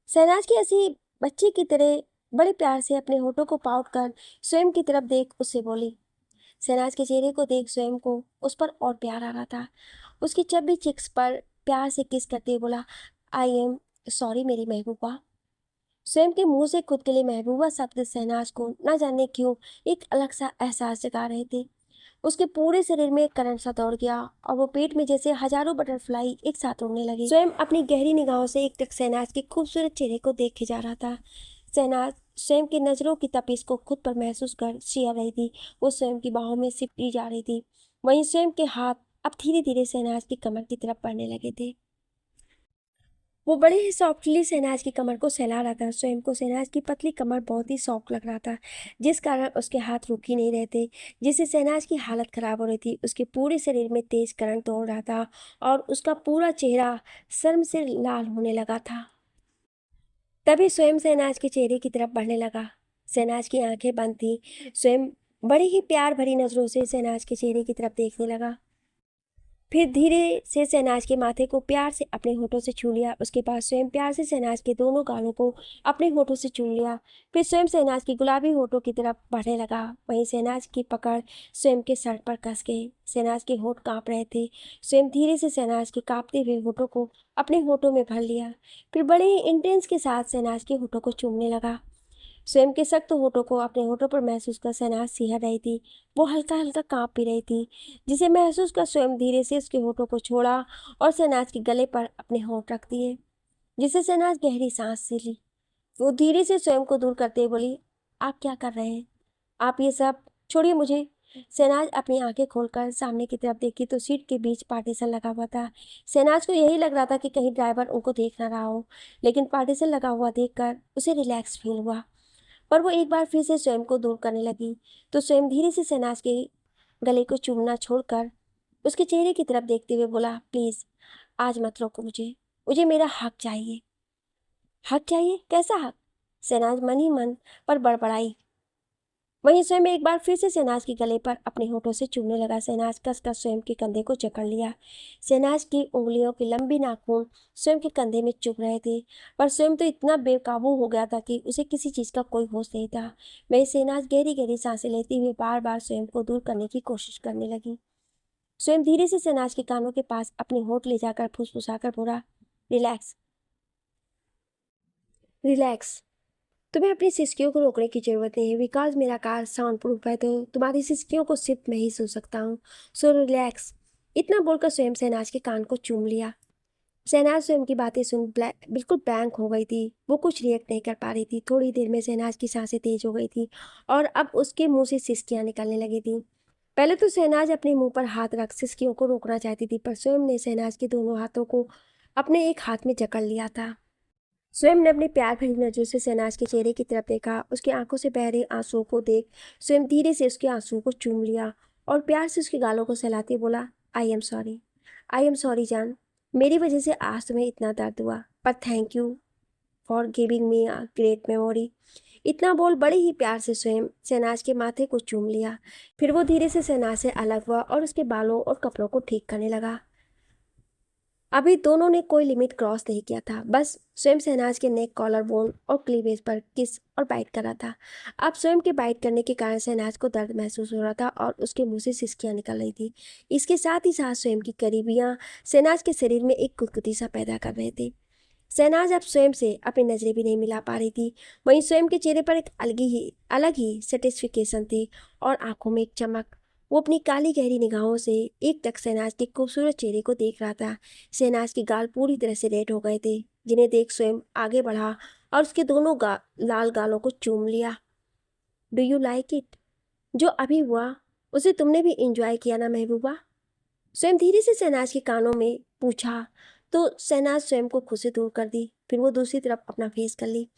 शहनाज की ऐसी बच्ची की तरह बड़े प्यार से अपने होठों को पाउट कर स्वयं की तरफ देख उससे बोली। शहनाज के चेहरे को देख स्वयं को उस पर और प्यार आ रहा था। उसकी चब्बी चिक्स पर प्यार से किस करते हुए बोला, आई एम सॉरी मेरी महबूबा। स्वयं के मुंह से खुद के लिए महबूबा शब्द शहनाज को न जाने क्यों एक अलग सा एहसास जगा रहे थे। उसके पूरे शरीर में एक करंट सा दौड़ गया और वो पेट में जैसे हजारों बटरफ्लाई एक साथ उड़ने लगी। स्वयं अपनी गहरी निगाहों से एक टक शहनाज के खूबसूरत चेहरे को देखे जा रहा था। शहनाज स्वयं की नजरों की तपिश को खुद पर महसूस कर चिढ़ रही थी। वो स्वयं की बाहों में सिपटी जा रही थी। वहीं स्वयं के हाथ अब धीरे धीरे शहनाज की कमर की तरफ बढ़ने लगे थे। वो बड़े ही सॉफ्टली शहनाज की कमर को सहला रहा था। स्वयं को शहनाज की पतली कमर बहुत ही सॉफ्ट लग रहा था, जिस कारण उसके हाथ रुक ही नहीं रहे थे, जिससे शहनाज की हालत खराब हो रही थी। उसके पूरे शरीर में तेज करंट दौड़ रहा था और उसका पूरा चेहरा शर्म से लाल होने लगा था। तभी स्वयं शहनाज के चेहरे की तरफ बढ़ने लगा। शहनाज की आंखें बंद थी। स्वयं बड़ी ही प्यार भरी नजरों से शहनाज के चेहरे की तरफ देखने लगा। फिर धीरे से शहनाज के माथे को प्यार से अपने होठों से छू लिया। उसके बाद स्वयं प्यार से शहनाज के दोनों गालों को अपने होठों से चूम लिया। फिर स्वयं शहनाज की गुलाबी होठों की तरफ बढ़ने लगा। वहीं शहनाज की पकड़ स्वयं के सर पर कस गई। शहनाज के होठ कांप रहे थे। स्वयं धीरे से शहनाज के कांपते हुए होठों को अपने होठों में भर लिया। फिर बड़े ही इंटेंस के साथ शहनाज के होठों को चूमने लगा। स्वयं के सख्त होठों को अपने होठों पर महसूस कर शहनाज सिहर रही थी। वो हल्का हल्का कांप भी रही थी, जिसे महसूस कर स्वयं धीरे से उसके होठों को छोड़ा और शहनाज के गले पर अपने होठ रख दिए, जिसे शहनाज गहरी सांस से ली। वो धीरे से स्वयं को दूर करते हुए बोली, आप क्या कर रहे हैं? आप ये सब छोड़िए मुझे। शहनाज अपनी आंखें खोलकर सामने की तरफ देखी तो सीट के बीच पार्टीशन लगा हुआ था। शहनाज को यही लग रहा था कि कहीं ड्राइवर उनको देख ना रहा हो, लेकिन पार्टीशन लगा हुआ देखकर उसे रिलैक्स फील हुआ। पर वो एक बार फिर से स्वयं को दूर करने लगी तो स्वयं धीरे से शहनाज के गले को चूमना छोड़कर उसके चेहरे की तरफ देखते हुए बोला, प्लीज आज मत रोको मुझे, मुझे मेरा हक चाहिए। हक चाहिए? कैसा हक? शहनाज मन ही मन पर बड़बड़ाई। वहीं स्वयं एक बार फिर से शहनाज के गले पर अपने होठों से चूमने लगा। शहनाज कसकर स्वयं के कंधे को जकड़ लिया। शहनाज की उंगलियों के लंबी नाखून स्वयं के कंधे में चुभ रहे थे, पर स्वयं तो इतना बेकाबू हो गया था कि उसे किसी चीज का कोई होश नहीं था। वही शहनाज गहरी गहरी सांसें लेती हुए बार बार स्वयं को दूर करने की कोशिश करने लगी। स्वयं धीरे से शहनाज के कानों के पास अपने होठ ले जाकर फुसफुसाकर बोला, रिलैक्स रिलैक्स। तुम्हें अपनी सिसकियों को रोकने की जरूरत नहीं है, बिकॉज मेरा कार साउंड प्रूफ है, तो तुम्हारी सिसकियों को सिर्फ मैं ही सुन सकता हूँ। So relax. इतना बोलकर स्वयं शहनाज के कान को चूम लिया। शहनाज स्वयं की बातें सुन बिल्कुल ब्लैंक हो गई थी। वो कुछ रिएक्ट नहीं कर पा रही थी। थोड़ी देर में शहनाज की सांसें तेज हो गई थी और अब उसके मुंह से सिसकियां निकलने लगी थी। पहले तो शहनाज अपने मुंह पर हाथ रख सिसकियों को रोकना चाहती थी, पर स्वयं ने शहनाज के दोनों हाथों को अपने एक हाथ में जकड़ लिया था। स्वयं ने अपनी प्यार भरी नजरों से शहनाज के चेहरे की तरफ देखा। उसकी आंखों से बह रहे आंसुओं को देख स्वयं धीरे से उसके आंसुओं को चूम लिया और प्यार से उसके गालों को सहलाते बोला, आई एम सॉरी जान। मेरी वजह से आज तुम्हें इतना दर्द हुआ, पर thank you for giving me a great memory. इतना बोल बड़े ही प्यार से स्वयं शहनाज के माथे को चूम लिया। फिर वो धीरे से शहनाज से अलग हुआ और उसके बालों और कपड़ों को ठीक करने लगा। अभी दोनों ने कोई लिमिट क्रॉस नहीं किया था, बस स्वयं शहनाज के नेक, कॉलर बोन और क्लीवेज पर किस और बाइट कर रहा था। अब स्वयं के बाइट करने के कारण शहनाज को दर्द महसूस हो रहा था और उसके मुंह से सिसकियां निकल रही थी। इसके साथ ही साथ स्वयं की करीबियां शहनाज के शरीर में एक गुदगुदी सा पैदा कर रहे थे। शहनाज अब स्वयं से अपनी नजरें भी नहीं मिला पा रही थी। वहीं स्वयं के चेहरे पर एक अलग ही सेटिस्फिकेशन थी और आंखों में एक चमक। वो अपनी काली गहरी निगाहों से एक टक शहनाज के खूबसूरत चेहरे को देख रहा था। शहनाज के गाल पूरी तरह से रेड हो गए थे, जिन्हें देख स्वयं आगे बढ़ा और उसके दोनों लाल गालों को चूम लिया। Do you like it? जो अभी हुआ उसे तुमने भी इंजॉय किया ना महबूबा? स्वयं धीरे से शहनाज के कानों में पूछा तो शहनाज स्वयं को खुद से दूर कर दी। फिर वो दूसरी तरफ अपना फेस कर ली।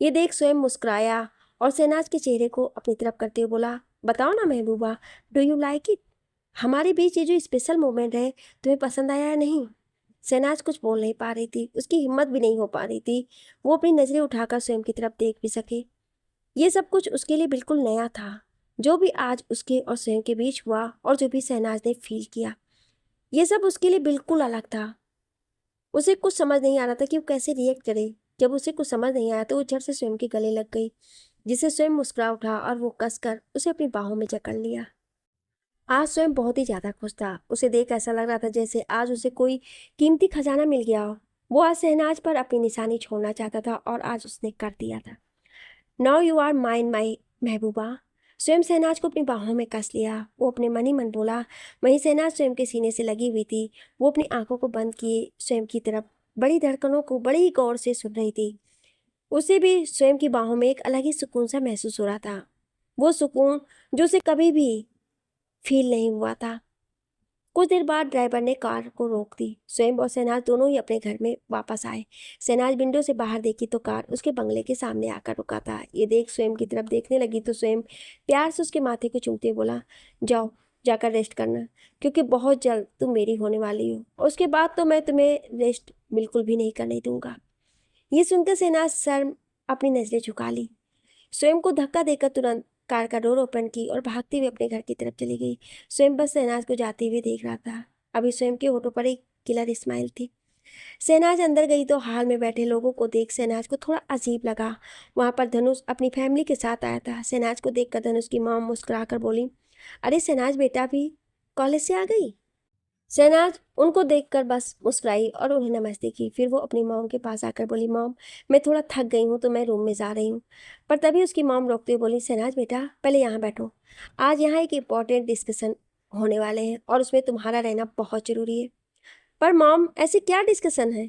ये देख स्वयं मुस्कुराया और शहनाज के चेहरे को अपनी तरफ करते हुए बोला, बताओ ना महबूबा, डू यू लाइक इट? हमारे बीच ये जो स्पेशल मोमेंट है, तुम्हें पसंद आया या नहीं? शहनाज कुछ बोल नहीं पा रही थी, उसकी हिम्मत भी नहीं हो पा रही थी वो अपनी नजरें उठाकर स्वयं की तरफ देख भी सके। ये सब कुछ उसके लिए बिल्कुल नया था। जो भी आज उसके और स्वयं के बीच हुआ और जो भी शहनाज ने फील किया, ये सब उसके लिए बिल्कुल अलग था। उसे कुछ समझ नहीं आ रहा था कि वो कैसे रिएक्ट करे। जब उसे कुछ समझ नहीं आया तो वो झट से स्वयं के गले लग गई, जिसे स्वयं मुस्कुरा उठा और वो कसकर उसे अपनी बाहों में जकड़ लिया। आज स्वयं बहुत ही ज्यादा खुश था। उसे देख ऐसा लग रहा था जैसे आज उसे कोई कीमती खजाना मिल गया हो। वो आज शहनाज पर अपनी निशानी छोड़ना चाहता था और आज उसने कर दिया था। नाउ यू आर माइन माई महबूबा। स्वयं शहनाज को अपनी बाहों में कस लिया। वो अपने मन ही मन बोला। वहीं शहनाज स्वयं के सीने से लगी हुई थी। वो अपनी आंखों को बंद किए स्वयं की तरफ बड़ी धड़कनों को बड़ी ही गौर से सुन रही थी। उसे भी स्वयं की बाहों में एक अलग ही सुकून सा महसूस हो रहा था। वो सुकून जो उसे कभी भी फील नहीं हुआ था। कुछ देर बाद ड्राइवर ने कार को रोक दी। स्वयं और शहनाज दोनों ही अपने घर में वापस आए। शहनाज विंडो से बाहर देखी तो कार उसके बंगले के सामने आकर रुका था। ये देख स्वयं की तरफ देखने लगी तो स्वयं प्यार से उसके माथे को चूमते बोला, जाओ जाकर रेस्ट करना, क्योंकि बहुत जल्द तुम मेरी होने वाली हो और उसके बाद तो मैं तुम्हें रेस्ट बिल्कुल भी नहीं करने दूंगा। ये सुनकर शहनाज सर अपनी नजरें झुका ली। स्वयं को धक्का देकर तुरंत कार का डोर ओपन की और भागती हुई अपने घर की तरफ चली गई। स्वयं बस शहनाज को जाते हुए देख रहा था। अभी स्वयं के होठों पर एक किलर स्माइल थी। शहनाज अंदर गई तो हाल में बैठे लोगों को देख शहनाज को थोड़ा अजीब लगा। वहां पर धनुष अपनी फैमिली के साथ आया था। शहनाज को देखकर धनुष की मॉम मुस्कुराकर बोली, अरे शहनाज बेटा भी कॉलेज से आ गई? शहनाज उनको देखकर बस मुस्कुराई और उन्हें नमस्ते की। फिर वो अपनी मॉम के पास आकर बोली, मॉम मैं थोड़ा थक गई हूँ तो मैं रूम में जा रही हूँ। पर तभी उसकी मॉम रोकते हुए बोली, शहनाज बेटा पहले यहाँ बैठो, आज यहाँ एक इम्पॉर्टेंट डिस्कशन होने वाले हैं और उसमें तुम्हारा रहना बहुत ज़रूरी है। पर मॉम ऐसे क्या डिस्कशन है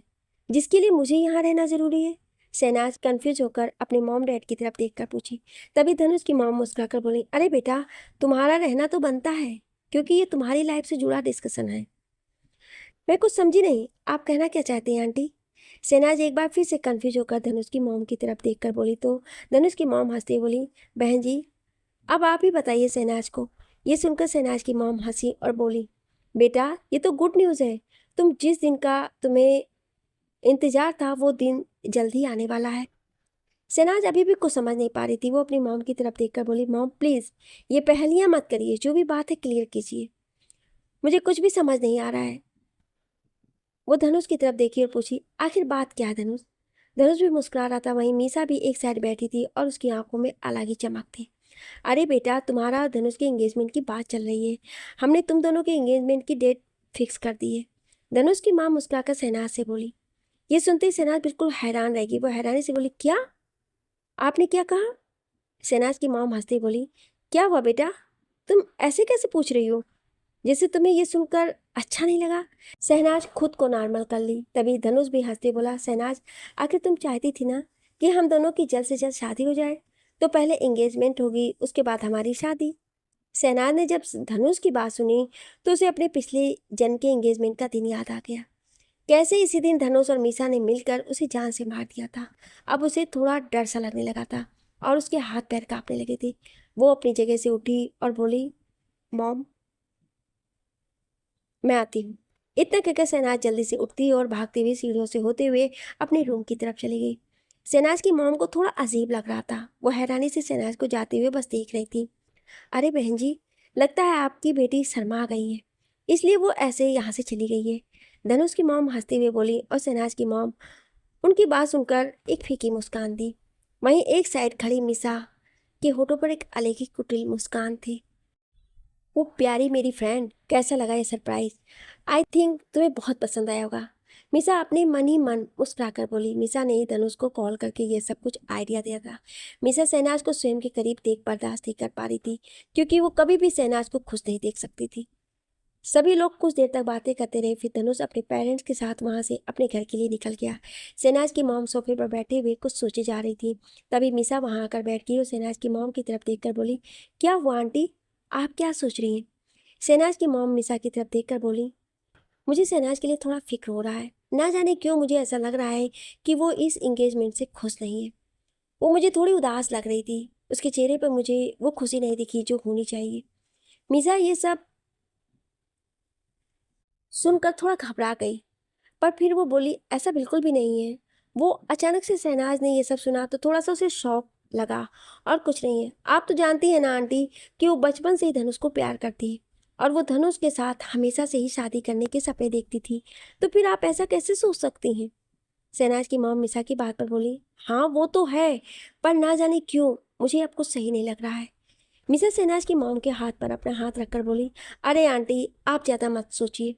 जिसके लिए मुझे यहाँ रहना ज़रूरी है? शहनाज कंफ्यूज होकर अपने मॉम डैड की तरफ देखकर पूछी। तभी धनुष की मॉम मुस्कुराकर बोली, अरे बेटा, तुम्हारा रहना तो बनता है, क्योंकि ये तुम्हारी लाइफ से जुड़ा डिस्कशन है। मैं कुछ समझी नहीं, आप कहना क्या चाहती हैं आंटी? शहनाज एक बार फिर से कंफ्यूज होकर धनुष की मॉम की तरफ देखकर बोली तो धनुष की मॉम हंसते बोली, बहन जी अब आप ही बताइए शहनाज को। ये सुनकर शहनाज की मॉम हंसी और बोली, बेटा ये तो गुड न्यूज़ है, तुम जिस दिन का तुम्हें इंतजार था वो दिन जल्द ही आने वाला है। शहनाज अभी भी कुछ समझ नहीं पा रही थी। वो अपनी मॉम की तरफ देखकर बोली, मॉम प्लीज़ ये पहेलियाँ मत करिए, जो भी बात है क्लियर कीजिए, मुझे कुछ भी समझ नहीं आ रहा है। वो धनुष की तरफ देखी और पूछी, आखिर बात क्या है धनुष? धनुष भी मुस्कुरा रहा था। वहीं मीसा भी एक साइड बैठी थी और उसकी आंखों में अलग ही चमक थी। अरे बेटा, तुम्हारा और धनुष की एंगेजमेंट की बात चल रही है, हमने तुम दोनों के एंगेजमेंट की डेट फिक्स कर दी है। धनुष की माँ मुस्कुराकर शहनाज से बोली। ये सुनते ही शहनाज बिल्कुल हैरान रह गई। वो हैरानी से बोली, क्या? आपने क्या कहा? शहनाज की मॉम हंसती बोली, क्या हुआ बेटा, तुम ऐसे कैसे पूछ रही हो, जैसे तुम्हें ये सुनकर अच्छा नहीं लगा? शहनाज खुद को नॉर्मल कर ली। तभी धनुष भी हंसते बोला, शहनाज आखिर तुम चाहती थी ना कि हम दोनों की जल्द से जल्द शादी हो जाए, तो पहले एंगेजमेंट होगी, उसके बाद हमारी शादी। शहनाज ने जब धनुष की बात सुनी तो उसे अपने पिछले जन्म के एंगेजमेंट का दिन याद आ गया। कैसे इसी दिन धनुष और मीसा ने मिलकर उसे जान से मार दिया था। अब उसे थोड़ा डर सा लगने लगा था और उसके हाथ पैर कांपने लगे थे। वो अपनी जगह से उठी और बोली, मॉम मैं आती हूँ। इतना कहकर शहनाज जल्दी से उठती और भागती हुई सीढ़ियों से होते हुए अपने रूम की तरफ चली गई। शहनाज की मॉम को थोड़ा अजीब लग रहा था। वो हैरानी से शहनाज को जाते हुए बस देख रही थी। अरे बहन जी, लगता है आपकी बेटी शर्मा गई है, इसलिए वो ऐसे यहाँ से चली गई है। धनुष की मॉम हंसते हुए बोली और शहनाज की मॉम उनकी बात सुनकर एक फीकी मुस्कान दी। वहीं एक साइड खड़ी मिसा के होठों पर एक अलग कुटिल मुस्कान थी। वो प्यारी मेरी फ्रेंड, कैसा लगा ये सरप्राइज? आई थिंक तुम्हें बहुत पसंद आया होगा। मिसा अपने मन ही मन मुस्कुराकर बोली। मिसा ने ही धनुष को कॉल करके ये सब कुछ आइडिया दिया था। मिसा शहनाज को स्वयं के करीब देख बर्दाश्त नहीं कर पा रही थी, क्योंकि वो कभी भी शहनाज को खुश नहीं देख सकती थी। सभी लोग कुछ देर तक बातें करते रहे। फिर धनुष अपने पेरेंट्स के साथ वहां से अपने घर के लिए निकल गया। शहनाज की मॉम सोफे पर बैठे हुए कुछ सोचे जा रही थी। तभी मिसा वहां आकर बैठ गई और शहनाज की मॉम की तरफ देखकर बोली, क्या हुआ आंटी, आप क्या सोच रही हैं? शहनाज की मॉम मिसा की तरफ देखकर बोली, मुझे शहनाज के लिए थोड़ा फिक्र हो रहा है। ना जाने क्यों मुझे ऐसा लग रहा है कि वो इस एंगेजमेंट से खुश नहीं है। वो मुझे थोड़ी उदास लग रही थी, उसके चेहरे पर मुझे वो खुशी नहीं दिखी जो होनी चाहिए। मिसा ये सब सुनकर थोड़ा घबरा गई, पर फिर वो बोली, ऐसा बिल्कुल भी नहीं है। वो अचानक से शहनाज ने ये सब सुना तो थोड़ा सा उसे शौक लगा, और कुछ नहीं है। आप तो जानती हैं ना आंटी कि वो बचपन से ही धनुष को प्यार करती है और वो धनुष के साथ हमेशा से ही शादी करने के सपने देखती थी, तो फिर आप ऐसा कैसे सोच सकती हैं? शहनाज की मॉम मिसा की बात पर बोली, हाँ वो तो है, पर ना जाने क्यों मुझे अब कुछ सही नहीं लग रहा है। मिसा शहनाज की मॉम के हाथ पर अपना हाथ रखकर बोली, अरे आंटी आप ज़्यादा मत सोचिए,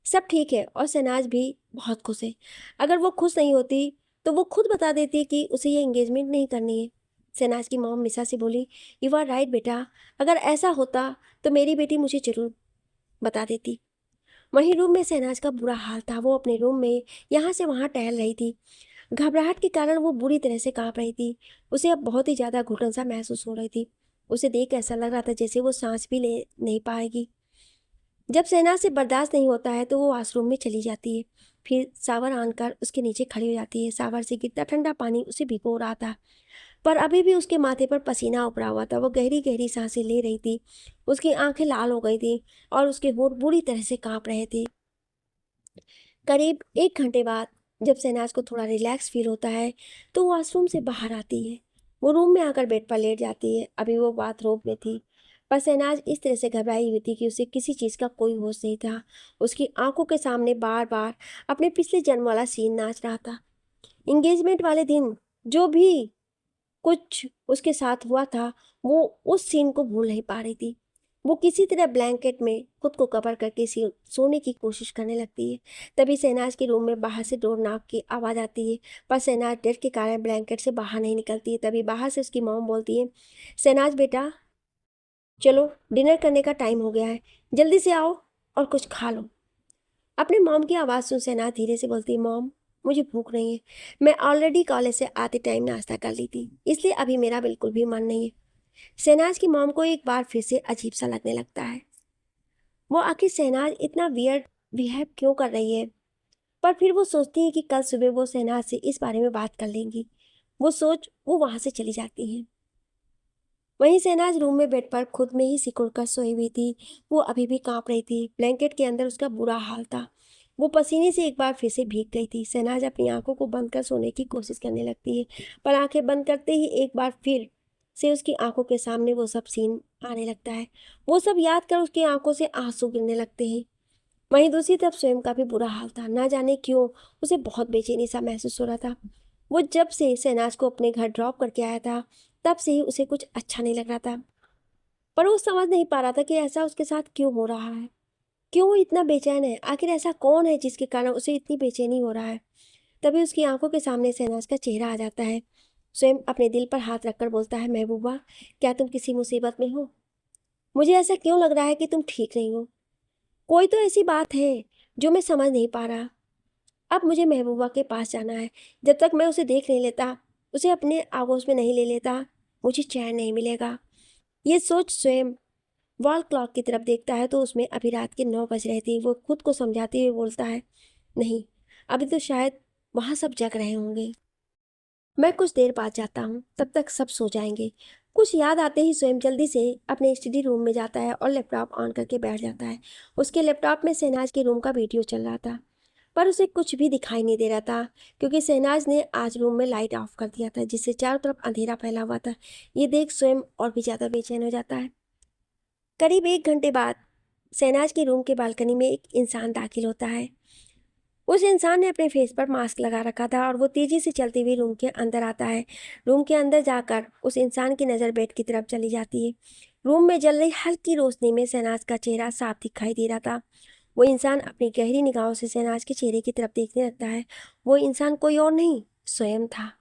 सब ठीक है। और शहनाज भी बहुत खुश है। अगर वो खुश नहीं होती तो वो खुद बता देती कि उसे ये एंगेजमेंट नहीं करनी है। शहनाज की मॉम मिसा से बोली, यू आर राइट बेटा, अगर ऐसा होता तो मेरी बेटी मुझे जरूर बता देती। वहीं रूम में शहनाज का बुरा हाल था। वो अपने रूम में यहाँ से वहाँ टहल रही थी। घबराहट के कारण वो बुरी तरह से कांप रही थी। उसे अब बहुत ही ज़्यादा घुटन सा महसूस हो रही थी। उसे देख ऐसा लग रहा था जैसे वो सांस भी ले नहीं पाएगी। जब शहनाज से बर्दाश्त नहीं होता है तो वो वॉशरूम में चली जाती है। फिर शावर आनकर उसके नीचे खड़ी हो जाती है। शावर से गिरता ठंडा पानी उसे भिगो रहा था, पर अभी भी उसके माथे पर पसीना उपड़ा हुआ था। वो गहरी गहरी सांसें ले रही थी। उसकी आंखें लाल हो गई थी और उसके होंठ बुरी तरह से कांप रहे थे। करीब 1 घंटे बाद जब शहनाज को थोड़ा रिलैक्स फील होता है तो वो वॉशरूम से बाहर आती है। वो रूम में आकर बेड पर लेट जाती है। अभी वो बाथरूम में थी, पर शहनाज इस तरह से घबराई हुई थी कि उसे किसी चीज़ का कोई होश नहीं था। उसकी आंखों के सामने बार बार अपने पिछले जन्म वाला सीन नाच रहा था। इंगेजमेंट वाले दिन जो भी कुछ उसके साथ हुआ था, वो उस सीन को भूल नहीं पा रही थी। वो किसी तरह ब्लैंकेट में खुद को कवर करके सोने की कोशिश करने लगती है। तभी शहनाज के रूम में बाहर से डोर नॉक की आवाज़ आती है, पर शहनाज डर के कारण ब्लैंकेट से बाहर नहीं निकलती है। तभी बाहर से उसकी मॉम बोलती है, शहनाज बेटा चलो डिनर करने का टाइम हो गया है, जल्दी से आओ और कुछ खा लो। अपने मॉम की आवाज़ सुन शहनाज धीरे से बोलती है, मॉम मुझे भूख नहीं है। मैं ऑलरेडी कॉलेज से आते टाइम नाश्ता कर ली थी, इसलिए अभी मेरा बिल्कुल भी मन नहीं है। शहनाज की मॉम को एक बार फिर से अजीब सा लगने लगता है। वो आखिर शहनाज इतना वियर्ड बिहेव क्यों कर रही है। पर फिर वो सोचती है कि कल सुबह वो शहनाज से इस बारे में बात कर लेंगी। वो सोच वो वहां से चली जाती हैं। वहीं शहनाज रूम में बेड पर खुद में ही सिकुड़ कर सोई हुई थी। वो अभी भी कांप रही थी। ब्लैंकेट के अंदर उसका बुरा हाल था। वो पसीने से एक बार फिर से भीग गई थी। शहनाज अपनी आंखों को बंद कर सोने की कोशिश करने लगती है, पर आंखें बंद करते ही एक बार फिर से उसकी आंखों के सामने वो सब सीन आने लगता है। वो सब याद कर उसकी आंखों से आंसू गिरने लगते हैं। वहीं दूसरी तरफ स्वयं का भी बुरा हाल था। ना जाने क्यों उसे बहुत बेचैनी सा महसूस हो रहा था। वो जब से शहनाज को अपने घर ड्रॉप करके आया था, तब से ही उसे कुछ अच्छा नहीं लग रहा था। पर वो समझ नहीं पा रहा था कि ऐसा उसके साथ क्यों हो रहा है। क्यों वो इतना बेचैन है। आखिर ऐसा कौन है जिसके कारण उसे इतनी बेचैनी हो रहा है। तभी उसकी आंखों के सामने शहनाज का चेहरा आ जाता है। स्वयं अपने दिल पर हाथ रखकर बोलता है, महबूबा, क्या तुम किसी मुसीबत में हो? मुझे ऐसा क्यों लग रहा है कि तुम ठीक नहीं हो। कोई तो ऐसी बात है जो मैं समझ नहीं पा रहा। अब मुझे महबूबा के पास जाना है। जब तक मैं उसे देख नहीं लेता, उसे अपने आगोश में नहीं ले लेता, मुझे चैन नहीं मिलेगा। ये सोच स्वयं वॉल क्लॉक की तरफ देखता है तो उसमें अभी रात के 9 बज रहे थे। वो खुद को समझाते हुए बोलता है, नहीं, अभी तो शायद वहाँ सब जग रहे होंगे। मैं कुछ देर बाद जाता हूँ, तब तक सब सो जाएंगे। कुछ याद आते ही स्वयं जल्दी से अपने स्टडी रूम में जाता है और लैपटॉप ऑन करके बैठ जाता है। उसके लैपटॉप में शहनाज के रूम का वीडियो चल रहा था, पर उसे कुछ भी दिखाई नहीं दे रहा था, क्योंकि शहनाज ने आज रूम में लाइट ऑफ कर दिया था, जिससे चारों तरफ अंधेरा फैला हुआ था। ये देख स्वयं और भी ज़्यादा बेचैन हो जाता है। करीब 1 घंटे बाद शहनाज के रूम के बालकनी में एक इंसान दाखिल होता है। उस इंसान ने अपने फेस पर मास्क लगा रखा था और वो तेजी से चलते हुए रूम के अंदर आता है। रूम के अंदर जाकर उस इंसान की नज़र बेड की तरफ चली जाती है। रूम में जल रही हल्की रोशनी में शहनाज का चेहरा साफ दिखाई दे रहा था। वो इंसान अपनी गहरी निगाहों से शहनाज के चेहरे की तरफ देखने लगता है। वो इंसान कोई और नहीं, स्वयं था।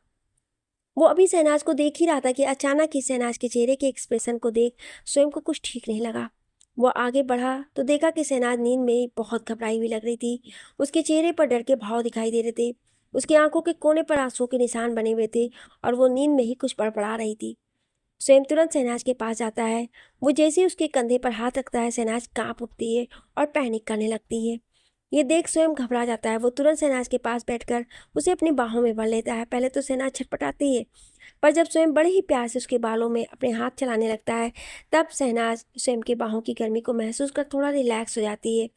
वो अभी शहनाज को देख ही रहा था कि अचानक ही शहनाज के चेहरे के एक्सप्रेशन को देख स्वयं को कुछ ठीक नहीं लगा। वो आगे बढ़ा तो देखा कि शहनाज नींद में बहुत घबराई हुई लग रही थी। उसके चेहरे पर डर के भाव दिखाई दे रहे थे। उसकी आंखों के कोने पर आंसुओं के निशान बने हुए थे और वो नींद में ही कुछ बड़बड़ा रही थी। स्वयं तुरंत शहनाज के पास जाता है। वो जैसे ही उसके कंधे पर हाथ रखता है, शहनाज कांप उठती है और पैनिक करने लगती है। ये देख स्वयं घबरा जाता है। वो तुरंत शहनाज के पास बैठकर उसे अपनी बाहों में भर लेता है। पहले तो शहनाज छटपटाती है, पर जब स्वयं बड़े ही प्यार से उसके बालों में अपने हाथ चलाने लगता है, तब शहनाज स्वयं की बाहों की गर्मी को महसूस कर थोड़ा रिलैक्स हो जाती है।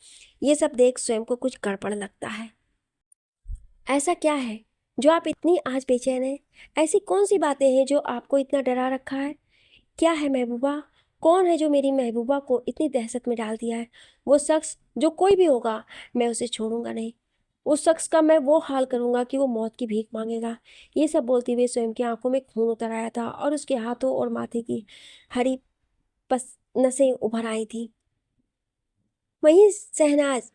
ये सब देख स्वयं को कुछ गड़बड़ लगता है। ऐसा क्या है जो आप इतनी आज बेचैन हैं? ऐसी कौन सी बातें हैं जो आपको इतना डरा रखा है? क्या है महबूबा? कौन है जो मेरी महबूबा को इतनी दहशत में डाल दिया है? वो शख्स जो कोई भी होगा, मैं उसे छोड़ूंगा नहीं। उस शख्स का मैं वो हाल करूंगा कि वो मौत की भीख मांगेगा। ये सब बोलते हुए स्वयं की आंखों में खून उतर आया था और उसके हाथों और माथे की हरी पस नसें उभर आई थी। वहीं शहनाज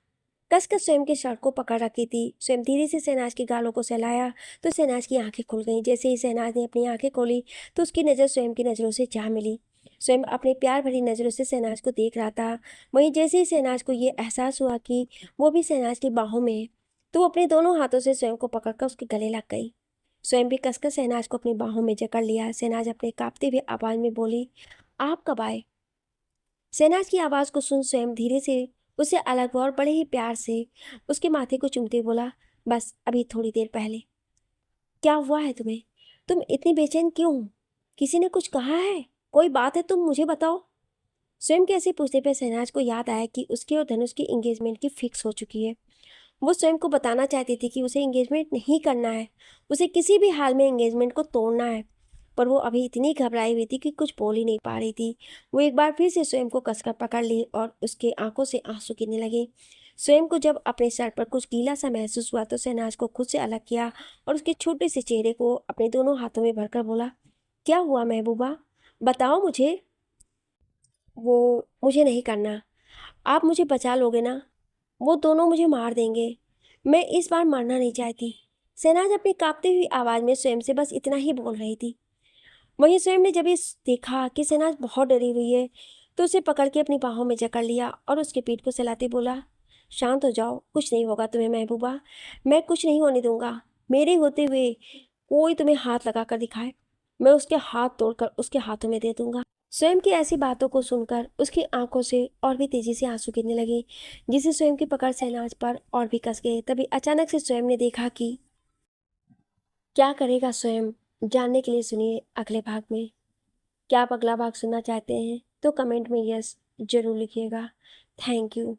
कसकर स्वयं के शर्ट को पकड़ रखी थी। स्वयं धीरे से शहनाज के गालों को सहलाया तो शहनाज की आंखें खुल गईं। जैसे ही शहनाज ने अपनी आंखें खोली तो उसकी नज़र स्वयं की नज़रों से जा मिली। स्वयं अपने प्यार भरी नज़रों से शहनाज को देख रहा था। वहीं जैसे ही शहनाज को ये एहसास हुआ कि वो भी शहनाज की बाहों में है, तो वो अपने दोनों हाथों से स्वयं को पकड़कर उसके गले लग गई। स्वयं भी कसकर शहनाज को अपनी बाहों में जकड़ लिया। शहनाज अपने कांपते हुए आवाज़ में बोली, आप कब आए? शहनाज की आवाज़ को सुन स्वयं धीरे से उससे अलग हुआ और बड़े ही प्यार से उसके माथे को चूमते बोला, बस अभी थोड़ी देर पहले। क्या हुआ है तुम्हें? तुम इतनी बेचैन क्यों हो? किसी ने कुछ कहा है? कोई बात है, तुम मुझे बताओ। स्वयं के ऐसे पूछने पर शहनाज को याद आया कि उसके और धनुष की एंगेजमेंट की फिक्स हो चुकी है। वो स्वयं को बताना चाहती थी कि उसे एंगेजमेंट नहीं करना है, उसे किसी भी हाल में एंगेजमेंट को तोड़ना है। पर वो अभी इतनी घबराई हुई थी कि कुछ बोल ही नहीं पा रही थी। वो एक बार फिर से स्वयं को कसकर पकड़ ली और उसके आंखों से आंसू गिरने लगे। स्वयं को जब अपने सर पर कुछ गीला सा महसूस हुआ तो शहनाज को खुद से अलग किया और उसके छोटे से चेहरे को अपने दोनों हाथों में भरकर बोला, क्या हुआ महबूबा? बताओ मुझे। वो मुझे नहीं करना। आप मुझे बचा लोगे ना? वो दोनों मुझे मार देंगे। मैं इस बार मरना नहीं चाहती। शहनाज अपनी कांपती हुई आवाज़ में स्वयं से बस इतना ही बोल रही थी। वहीं स्वयं ने जब इस देखा कि शहनाज बहुत डरी हुई है, तो उसे पकड़ के अपनी बाहों में जकड़ लिया और उसके पीठ को सहलाते बोला, शांत हो जाओ, कुछ नहीं होगा तुम्हें महबूबा, मैं कुछ नहीं होने दूंगा। मेरे होते हुए कोई तुम्हें हाथ लगा कर दिखाए, मैं उसके हाथ तोड़कर उसके हाथों में दे दूंगा। स्वयं की ऐसी बातों को सुनकर उसकी आंखों से और भी तेजी से आंसू गिरने लगे, जिसे स्वयं की पकड़ शहनाज पर और भी कस गए। तभी अचानक से स्वयं ने देखा कि क्या करेगा स्वयं, जानने के लिए सुनिए अगले भाग में। क्या आप अगला भाग सुनना चाहते हैं तो कमेंट में यस जरूर लिखिएगा। Thank you.